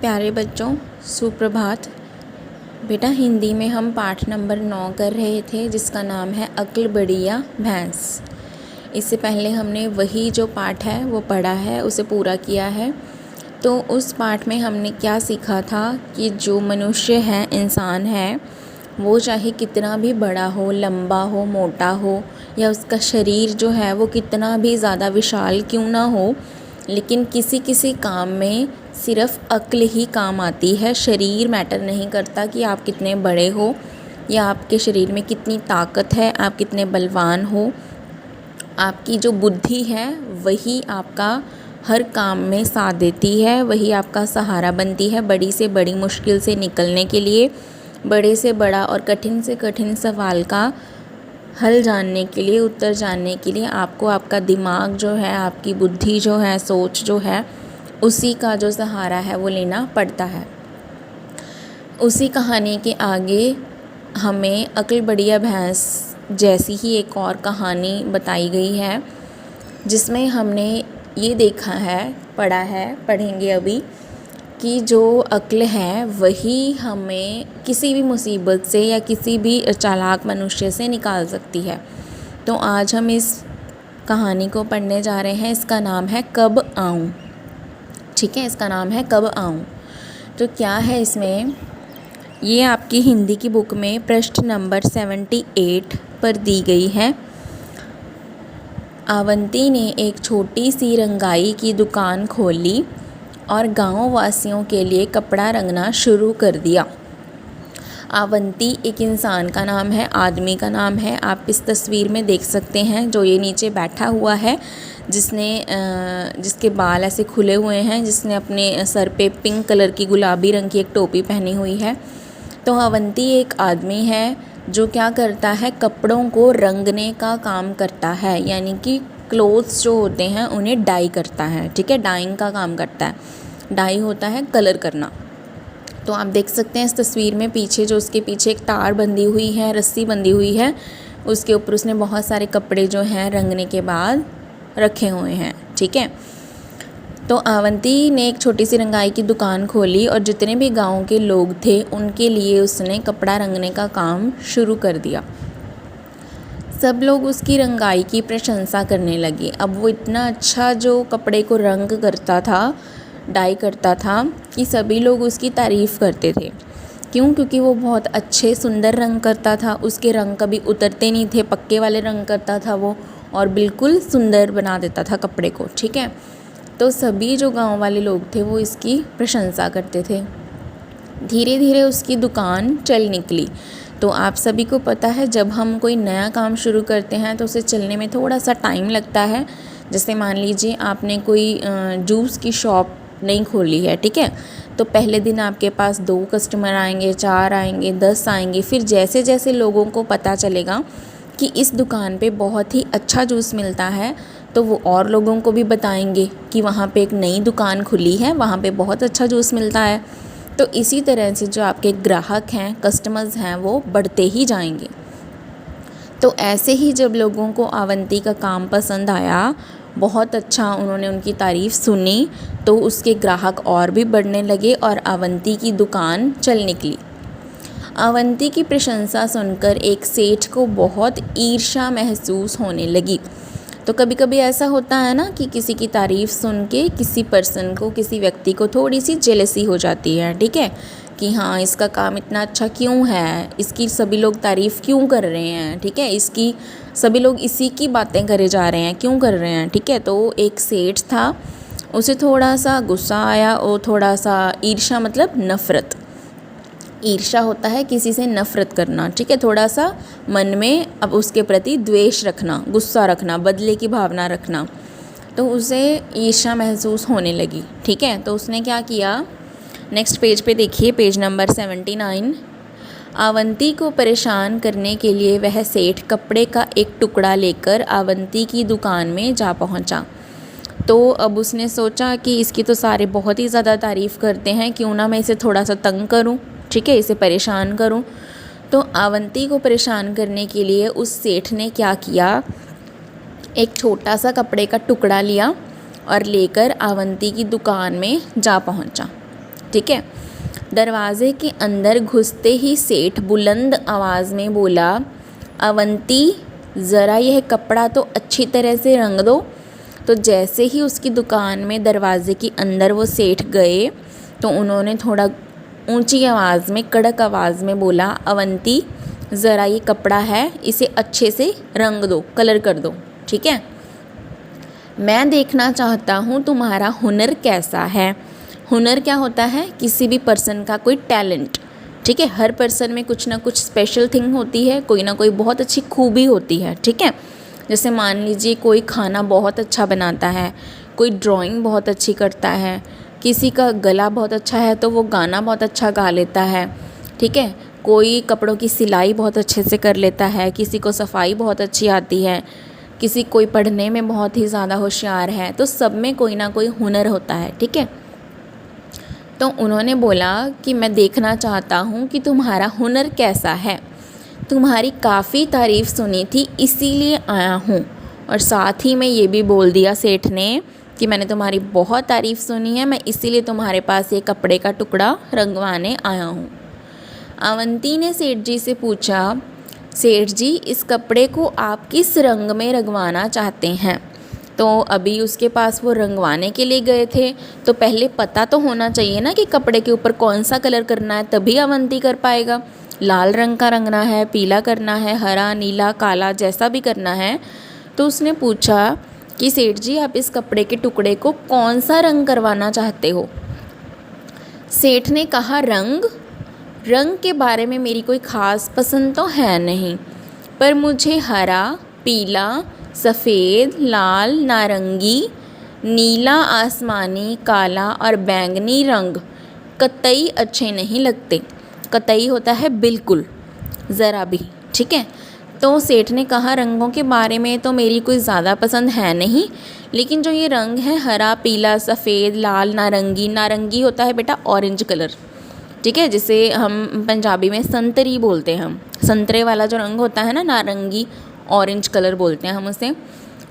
प्यारे बच्चों, सुप्रभात। बेटा, हिंदी में हम पाठ नंबर 9 कर रहे थे जिसका नाम है अक्ल बढ़िया भैंस। इससे पहले हमने वही जो पाठ है वो पढ़ा है, उसे पूरा किया है। तो उस पाठ में हमने क्या सीखा था कि जो मनुष्य है, इंसान है, वो चाहे कितना भी बड़ा हो, लंबा हो, मोटा हो, या उसका शरीर जो है वो कितना भी ज़्यादा विशाल क्यों ना हो, लेकिन किसी किसी काम में सिर्फ़ अक्ल ही काम आती है। शरीर मैटर नहीं करता कि आप कितने बड़े हो या आपके शरीर में कितनी ताकत है, आप कितने बलवान हो। आपकी जो बुद्धि है वही आपका हर काम में साथ देती है, वही आपका सहारा बनती है बड़ी से बड़ी मुश्किल से निकलने के लिए, बड़े से बड़ा और कठिन से कठिन सवाल का हल जानने के लिए, उत्तर जानने के लिए आपको आपका दिमाग जो है, आपकी बुद्धि जो है, सोच जो है, उसी का जो सहारा है वो लेना पड़ता है। उसी कहानी के आगे हमें अक्ल बढ़िया भैंस जैसी ही एक और कहानी बताई गई है, जिसमें हमने ये देखा है, पढ़ेंगे अभी, कि जो अक्ल है वही हमें किसी भी मुसीबत से या किसी भी चालाक मनुष्य से निकाल सकती है। तो आज हम इस कहानी को पढ़ने जा रहे हैं। इसका नाम है कब आऊँ। ठीक है, इसका नाम है कब आऊँ। तो क्या है इसमें, ये आपकी हिंदी की बुक में पृष्ठ नंबर 78 पर दी गई है। आवंती ने एक छोटी सी रंगाई की दुकान खोली और गांव वासियों के लिए कपड़ा रंगना शुरू कर दिया। आवंती एक इंसान का नाम है, आदमी का नाम है। आप इस तस्वीर में देख सकते हैं जो ये नीचे बैठा हुआ है, जिसके बाल ऐसे खुले हुए हैं, जिसने अपने सर पे पिंक कलर की गुलाबी रंग की एक टोपी पहनी हुई है। तो आवंती एक आदमी है जो क्या करता है, कपड़ों को रंगने का काम करता है, यानी कि क्लोथ्स जो होते हैं उन्हें डाई करता है। ठीक है, डाइंग का काम करता है। डाई होता है कलर करना। तो आप देख सकते हैं इस तस्वीर में पीछे जो उसके पीछे एक तार बंधी हुई है, रस्सी बंधी हुई है, उसके ऊपर उसने बहुत सारे कपड़े जो हैं रंगने के बाद रखे हुए हैं। ठीक है, तो आवंती ने एक छोटी सी रंगाई की दुकान खोली और जितने भी गांव के लोग थे उनके लिए उसने कपड़ा रंगने का काम शुरू कर दिया। सब लोग उसकी रंगाई की प्रशंसा करने लगे। अब वो इतना अच्छा जो कपड़े को रंग करता था, डाई करता था, कि सभी लोग उसकी तारीफ़ करते थे। क्यों? क्योंकि वो बहुत अच्छे सुंदर रंग करता था। उसके रंग कभी उतरते नहीं थे, पक्के वाले रंग करता था वो, और बिल्कुल सुंदर बना देता था कपड़े को। ठीक है, तो सभी जो गांव वाले लोग थे वो इसकी प्रशंसा करते थे। धीरे धीरे उसकी दुकान चल निकली। तो आप सभी को पता है, जब हम कोई नया काम शुरू करते हैं तो उसे चलने में थोड़ा सा टाइम लगता है। जैसे मान लीजिए आपने कोई जूस की शॉप नहीं खोली है। ठीक है, तो पहले दिन आपके पास 2 कस्टमर आएंगे, 4 आएंगे, 10 आएंगे। फिर जैसे जैसे लोगों को पता चलेगा कि इस दुकान पे बहुत ही अच्छा जूस मिलता है, तो वो और लोगों को भी बताएंगे कि वहाँ पे एक नई दुकान खुली है, वहाँ पे बहुत अच्छा जूस मिलता है। तो इसी तरह से जो आपके ग्राहक हैं, कस्टमर्स हैं, वो बढ़ते ही जाएंगे। तो ऐसे ही जब लोगों को आवंती का काम पसंद आया, बहुत अच्छा उन्होंने उनकी तारीफ़ सुनी, तो उसके ग्राहक और भी बढ़ने लगे और आवंती की दुकान चल निकली। आवंती की प्रशंसा सुनकर एक सेठ को बहुत ईर्ष्या महसूस होने लगी। तो कभी कभी ऐसा होता है ना कि किसी की तारीफ़ सुन के किसी पर्सन को, किसी व्यक्ति को थोड़ी सी जेलसी हो जाती है। ठीक है, कि हाँ, इसका काम इतना अच्छा क्यों है, इसकी सभी लोग तारीफ़ क्यों कर रहे हैं। ठीक है, इसकी सभी लोग इसी की बातें करे जा रहे हैं, क्यों कर रहे हैं। ठीक है, तो एक सेठ था, उसे थोड़ा सा गुस्सा आया, और थोड़ा सा ईर्ष्या, मतलब नफ़रत। ईर्ष्या होता है किसी से नफ़रत करना। ठीक है, थोड़ा सा मन में अब उसके प्रति द्वेष रखना, गुस्सा रखना, बदले की भावना रखना। तो उसे ईर्ष्या महसूस होने लगी। ठीक है, तो उसने क्या किया, नेक्स्ट पेज पे देखिए, पेज नंबर 79। आवंती को परेशान करने के लिए वह सेठ कपड़े का एक टुकड़ा लेकर आवंती की दुकान में जा पहुंचा। तो अब उसने सोचा कि इसकी तो सारे बहुत ही ज़्यादा तारीफ़ करते हैं, क्यों ना मैं इसे थोड़ा सा तंग करूं। ठीक है, इसे परेशान करूं। तो आवंती को परेशान करने के लिए उस सेठ ने क्या किया, एक छोटा सा कपड़े का टुकड़ा लिया और लेकर आवंती की दुकान में जा पहुंचा। ठीक है। दरवाजे के अंदर घुसते ही सेठ बुलंद आवाज़ में बोला, अवंती ज़रा यह कपड़ा तो अच्छी तरह से रंग दो। तो जैसे ही उसकी दुकान में दरवाजे के अंदर वो सेठ गए तो उन्होंने थोड़ा ऊंची आवाज़ में, कड़क आवाज़ में बोला, अवंती ज़रा ये कपड़ा है, इसे अच्छे से रंग दो, कलर कर दो, ठीक है। मैं देखना चाहता हूँ तुम्हारा हुनर कैसा है। हुनर क्या होता है? किसी भी पर्सन का कोई टैलेंट, ठीक है। हर पर्सन में कुछ ना कुछ स्पेशल थिंग होती है, कोई ना कोई बहुत अच्छी खूबी होती है, ठीक है। जैसे मान लीजिए कोई खाना बहुत अच्छा बनाता है, कोई ड्राइंग बहुत अच्छी करता है, किसी का गला बहुत अच्छा है तो वो गाना बहुत अच्छा गा लेता है, ठीक है। कोई कपड़ों की सिलाई बहुत अच्छे से कर लेता है, किसी को सफाई बहुत अच्छी आती है, किसी कोई पढ़ने में बहुत ही ज़्यादा होशियार है। तो सब में कोई ना कोई हुनर होता है, ठीक है। तो उन्होंने बोला कि मैं देखना चाहता हूँ कि तुम्हारा हुनर कैसा है, तुम्हारी काफ़ी तारीफ़ सुनी थी इसीलिए आया हूँ। और साथ ही में ये भी बोल दिया सेठ ने कि मैंने तुम्हारी बहुत तारीफ़ सुनी है, मैं इसीलिए तुम्हारे पास ये कपड़े का टुकड़ा रंगवाने आया हूँ। अवंती ने सेठ जी से पूछा, सेठ जी इस कपड़े को आप किस रंग में रंगवाना चाहते हैं? तो अभी उसके पास वो रंगवाने के लिए गए थे, तो पहले पता तो होना चाहिए ना कि कपड़े के ऊपर कौन सा कलर करना है, तभी अवंती कर पाएगा। लाल रंग का रंगना है, पीला करना है, हरा, नीला, काला, जैसा भी करना है। तो उसने पूछा कि सेठ जी आप इस कपड़े के टुकड़े को कौन सा रंग करवाना चाहते हो? सेठ ने कहा, रंग के बारे में मेरी कोई ख़ास पसंद तो है नहीं, पर मुझे हरा, पीला, सफ़ेद, लाल, नारंगी, नीला, आसमानी, काला और बैंगनी रंग कतई अच्छे नहीं लगते। कतई होता है बिल्कुल, ज़रा भी, ठीक है। तो सेठ ने कहा, रंगों के बारे में तो मेरी कोई ज़्यादा पसंद है नहीं, लेकिन जो ये रंग है हरा, पीला, सफ़ेद, लाल, नारंगी, नारंगी होता है बेटा ऑरेंज कलर, ठीक है, जिसे हम पंजाबी में संतरी बोलते हैं। हम संतरे वाला जो रंग होता है ना, नारंगी, ऑरेंज कलर बोलते हैं हम उसे।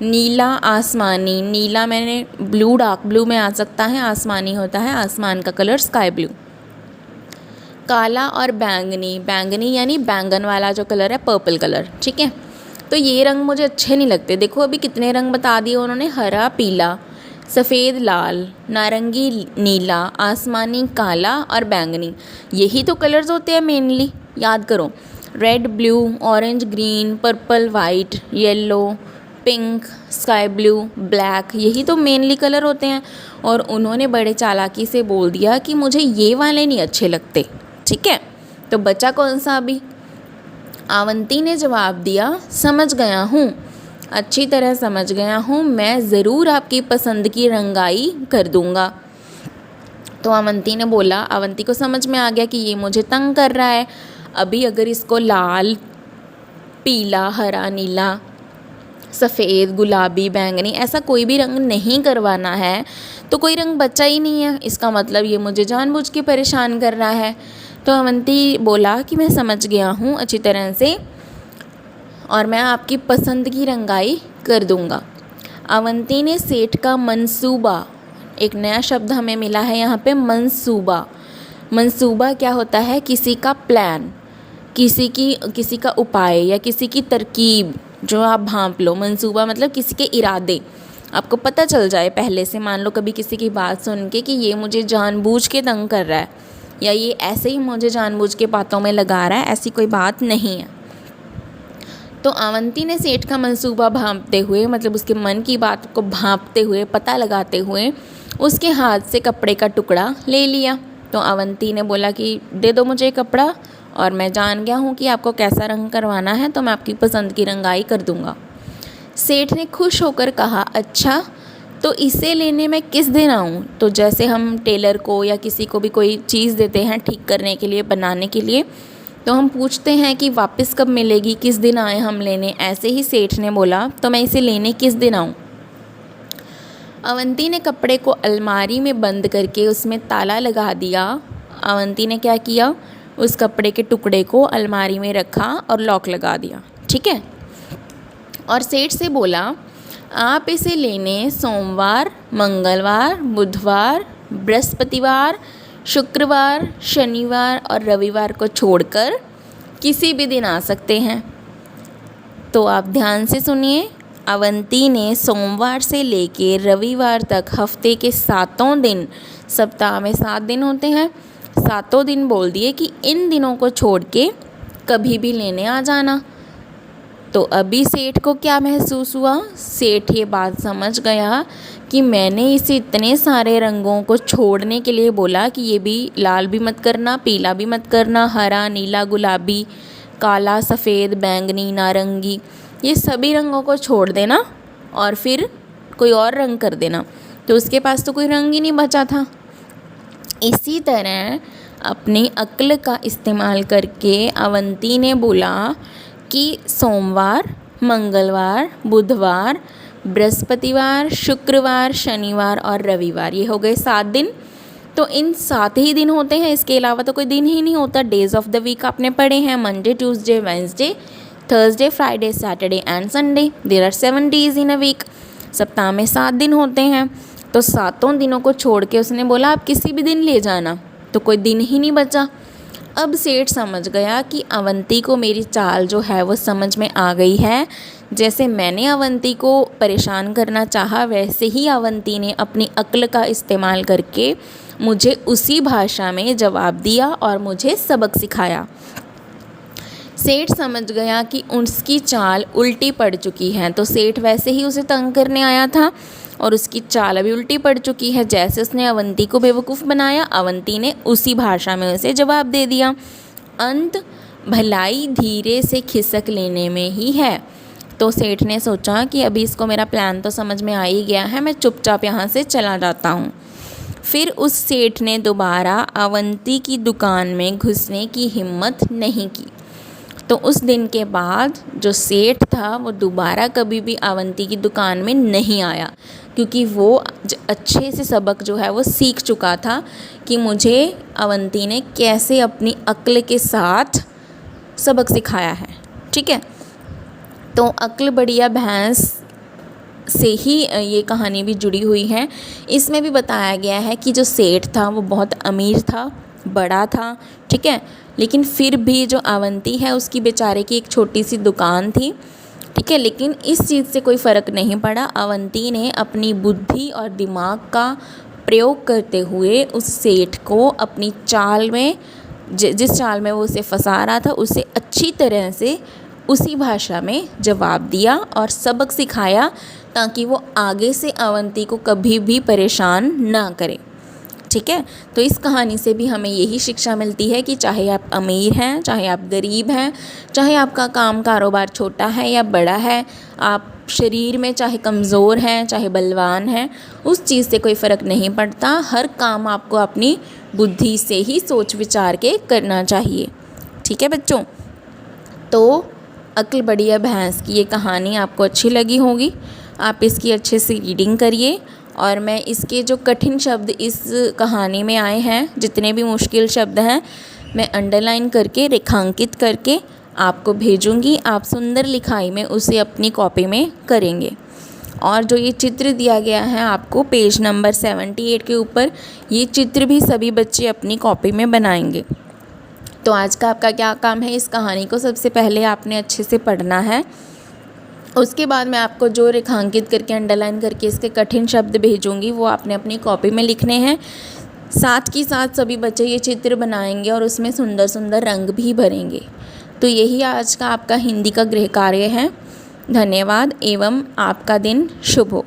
नीला, आसमानी, नीला मैंने ब्लू, डार्क ब्लू में आ सकता है, आसमानी होता है आसमान का कलर, स्काई ब्लू। काला और बैंगनी, बैंगनी यानी बैंगन वाला जो कलर है, पर्पल कलर, ठीक है। तो ये रंग मुझे अच्छे नहीं लगते। देखो अभी कितने रंग बता दिए उन्होंने, हरा, पीला, सफ़ेद, लाल, नारंगी, नीला, आसमानी, काला और बैंगनी। यही तो कलर्स होते हैं मेनली, याद करो। Red, blue, orange, green, purple, white, yellow, pink, sky blue, black, यही तो मेनली कलर होते हैं। और उन्होंने बड़े चालाकी से बोल दिया कि मुझे ये वाले नहीं अच्छे लगते, ठीक है। तो बचा कौन सा अभी? अवंती ने जवाब दिया, समझ गया हूँ, अच्छी तरह समझ गया हूँ, मैं ज़रूर आपकी पसंद की रंगाई कर दूँगा। तो अवंती ने बोला, अवंती को समझ में आ गया कि ये मुझे तंग कर रहा है। अभी अगर इसको लाल, पीला, हरा, नीला, सफ़ेद, गुलाबी, बैंगनी ऐसा कोई भी रंग नहीं करवाना है तो कोई रंग बचा ही नहीं है। इसका मतलब ये मुझे जानबूझ के परेशान कर रहा है। तो अवंती बोला कि मैं समझ गया हूँ अच्छी तरह से और मैं आपकी पसंद की रंगाई कर दूँगा। अवंती ने सेठ का मंसूबा, एक नया शब्द हमें मिला है यहाँ पे, मंसूबा। मंसूबा क्या होता है? किसी का प्लान, किसी का उपाय या किसी की तरकीब जो आप भांप लो। मंसूबा मतलब किसी के इरादे, आपको पता चल जाए पहले से। मान लो कभी किसी की बात सुन के कि ये मुझे जानबूझ के तंग कर रहा है या ये ऐसे ही मुझे जानबूझ के बातों में लगा रहा है, ऐसी कोई बात नहीं है। तो अवंती ने सेठ का मंसूबा भांपते हुए, मतलब उसके मन की बात को भांपते हुए, पता लगाते हुए उसके हाथ से कपड़े का टुकड़ा ले लिया। तो अवंती ने बोला कि दे दो मुझे कपड़ा और मैं जान गया हूँ कि आपको कैसा रंग करवाना है, तो मैं आपकी पसंद की रंगाई कर दूँगा। सेठ ने खुश होकर कहा, अच्छा तो इसे लेने मैं किस दिन आऊँ? तो जैसे हम टेलर को या किसी को भी कोई चीज़ देते हैं ठीक करने के लिए, बनाने के लिए, तो हम पूछते हैं कि वापस कब मिलेगी, किस दिन आए हम लेने। ऐसे ही सेठ ने बोला, तो मैं इसे लेने किस दिन आऊँ? अवंती ने कपड़े को अलमारी में बंद करके उसमें ताला लगा दिया। अवंती ने क्या किया? उस कपड़े के टुकड़े को अलमारी में रखा और लॉक लगा दिया, ठीक है। और सेठ से बोला, आप इसे लेने सोमवार, मंगलवार, बुधवार, बृहस्पतिवार, शुक्रवार, शनिवार और रविवार को छोड़कर किसी भी दिन आ सकते हैं। तो आप ध्यान से सुनिए। अवंती ने सोमवार से लेकर रविवार तक हफ्ते के 7 दिन, सप्ताह में 7 दिन होते हैं, 7 दिन बोल दिए कि इन दिनों को छोड़ के कभी भी लेने आ जाना। तो अभी सेठ को क्या महसूस हुआ? सेठ ये बात समझ गया कि मैंने इसे इतने सारे रंगों को छोड़ने के लिए बोला कि ये भी लाल भी मत करना, पीला भी मत करना, हरा, नीला, गुलाबी, काला, सफ़ेद, बैंगनी, नारंगी, ये सभी रंगों को छोड़ देना और फिर कोई और रंग कर देना। तो उसके पास तो कोई रंग ही नहीं बचा था। इसी तरह अपनी अक्ल का इस्तेमाल करके अवंती ने बोला कि सोमवार, मंगलवार, बुधवार, बृहस्पतिवार, शुक्रवार, शनिवार और रविवार, ये हो गए 7 दिन। तो इन 7 ही दिन होते हैं, इसके अलावा तो कोई दिन ही नहीं होता। डेज़ ऑफ द वीक आपने पढ़े हैं, Monday, Tuesday, Wednesday, Thursday, Friday, Saturday and Sunday. There are 7 days in a week. सप्ताह में 7 दिन होते हैं। तो 7 दिनों को छोड़ के उसने बोला आप किसी भी दिन ले जाना, तो कोई दिन ही नहीं बचा। अब सेठ समझ गया कि अवंती को मेरी चाल जो है वो समझ में आ गई है। जैसे मैंने अवंती को परेशान करना चाहा, वैसे ही अवंती ने अपनी अक्ल का इस्तेमाल करके मुझे उसी भाषा में जवाब दिया और मुझे सबक सिखाया। सेठ समझ गया कि उसकी चाल उल्टी पड़ चुकी है। तो सेठ वैसे ही उसे तंग करने आया था और उसकी चाल अभी उल्टी पड़ चुकी है। जैसे उसने अवंती को बेवकूफ़ बनाया, अवंती ने उसी भाषा में उसे जवाब दे दिया। अंत भलाई धीरे से खिसक लेने में ही है। तो सेठ ने सोचा कि अभी इसको मेरा प्लान तो समझ में आ ही गया है, मैं चुपचाप यहाँ से चला जाता हूँ। फिर उस सेठ ने दोबारा अवंती की दुकान में घुसने की हिम्मत नहीं की। तो उस दिन के बाद जो सेठ था वो दोबारा कभी भी अवंती की दुकान में नहीं आया, क्योंकि वो अच्छे से सबक जो है वो सीख चुका था कि मुझे अवंती ने कैसे अपनी अक्ल के साथ सबक सिखाया है। ठीक है, तो अक्ल बढ़िया भैंस से ही ये कहानी भी जुड़ी हुई है। इसमें भी बताया गया है कि जो सेठ था वो बहुत अमीर था, बड़ा था, ठीक है, लेकिन फिर भी जो अवंती है उसकी बेचारे की एक छोटी सी दुकान थी, ठीक है, लेकिन इस चीज़ से कोई फ़र्क नहीं पड़ा। अवंती ने अपनी बुद्धि और दिमाग का प्रयोग करते हुए उस सेठ को अपनी चाल में जिस चाल में वो उसे फंसा रहा था उसे अच्छी तरह से उसी भाषा में जवाब दिया और सबक सिखाया, ताकि वो आगे से अवंती को कभी भी परेशान ना करे। ठीक है, तो इस कहानी से भी हमें यही शिक्षा मिलती है कि चाहे आप अमीर हैं, चाहे आप गरीब हैं, चाहे आपका काम कारोबार छोटा है या बड़ा है, आप शरीर में चाहे कमज़ोर हैं, चाहे बलवान हैं, उस चीज़ से कोई फ़र्क नहीं पड़ता। हर काम आपको अपनी बुद्धि से ही सोच विचार के करना चाहिए। ठीक है बच्चों, तो अक्ल बढ़िया भैंस की ये कहानी आपको अच्छी लगी होगी। आप इसकी अच्छे से रीडिंग करिए और मैं इसके जो कठिन शब्द इस कहानी में आए हैं, जितने भी मुश्किल शब्द हैं, मैं अंडरलाइन करके रेखांकित करके आपको भेजूंगी। आप सुंदर लिखाई में उसे अपनी कॉपी में करेंगे। और जो ये चित्र दिया गया है आपको पेज नंबर 78 के ऊपर, ये चित्र भी सभी बच्चे अपनी कॉपी में बनाएंगे। तो आज का आपका क्या काम है, इस कहानी को सबसे पहले आपने अच्छे से पढ़ना है। उसके बाद मैं आपको जो रेखांकित करके अंडरलाइन करके इसके कठिन शब्द भेजूंगी वो आपने अपनी कॉपी में लिखने हैं। साथ ही साथ सभी बच्चे ये चित्र बनाएंगे और उसमें सुंदर सुंदर रंग भी भरेंगे। तो यही आज का आपका हिंदी का गृह कार्य है। धन्यवाद एवं आपका दिन शुभ हो।